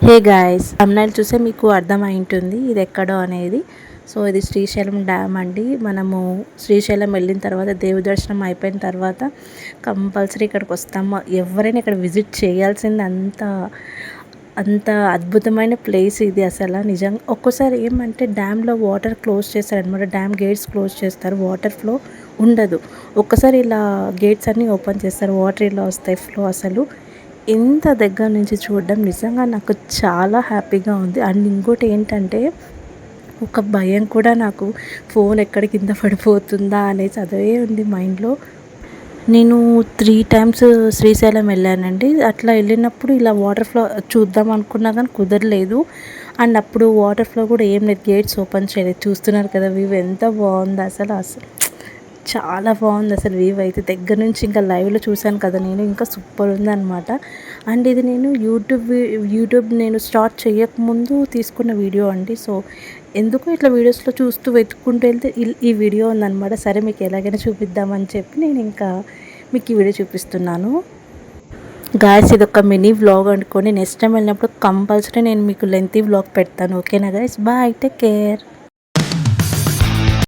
Hey guys, thumbnail చూసే మీకు అర్థమై ఉంటుంది ఇది ఎక్కడో అనేది. సో ఇది శ్రీశైలం డ్యామ్ అండి. మనము శ్రీశైలం వెళ్ళిన తర్వాత దేవ దర్శనం అయిపోయిన తర్వాత కంపల్సరీ ఇక్కడికి వస్తాము. ఎవరైనా ఇక్కడ విజిట్ చేయాల్సింది. అంత అద్భుతమైన ప్లేస్ ఇది. అసలు నిజంగా ఒక్కోసారి ఏమంటే డ్యామ్లో వాటర్ క్లోజ్ చేస్తారనమాట. డ్యామ్ గేట్స్ క్లోజ్ చేస్తారు, వాటర్ ఫ్లో ఉండదు. ఒక్కసారి ఇలా గేట్స్ అన్నీ ఓపెన్ చేస్తారు, వాటర్ ఇలా వస్తాయి ఫ్లో. అసలు ఇంత దగ్గర నుంచి చూడడం నిజంగా నాకు చాలా హ్యాపీగా ఉంది. అండ్ ఇంకోటి ఏంటంటే ఒక భయం కూడా నాకు, ఫోన్ ఎక్కడ కింద పడిపోతుందా అనేసి అదే ఉంది మైండ్లో. నేను 3 టైమ్స్ శ్రీశైలం వెళ్ళానండి. అట్లా వెళ్ళినప్పుడు ఇలా వాటర్ ఫ్లో చూద్దాం అనుకున్నా కానీ కుదరలేదు. అండ్ అప్పుడు వాటర్ ఫ్లో కూడా ఏం లేదు, గేట్స్ ఓపెన్ చేయలేదు. చూస్తున్నారు కదా వ్యూ ఎంత బాగుంది అసలు చాలా బాగుంది అసలు వ్యూ అయితే. దగ్గర నుంచి ఇంకా లైవ్లో చూశాను కదా నేను, ఇంకా సూపర్ ఉందన్నమాట. అండ్ ఇది నేను యూట్యూబ్ నేను స్టార్ట్ చేయకముందు తీసుకున్న వీడియో అండి. సో ఎందుకు ఇట్లా వీడియోస్లో చూస్తూ వెతుక్కుంటూ వెళ్తే ఈ వీడియో ఉందన్నమాట. సరే మీకు ఎలాగైనా చూపిద్దామని చెప్పి నేను ఇంకా మీకు ఈ వీడియో చూపిస్తున్నాను. గాయస్ ఇది ఒక మినీ వ్లాగ్ అనుకోండి. నెక్స్ట్ టైం వెళ్ళినప్పుడు కంపల్సరీ నేను మీకు లెంతీ వ్లాగ్ పెడతాను. ఓకేనా గాయస్, బాయ్, టేక్ కేర్.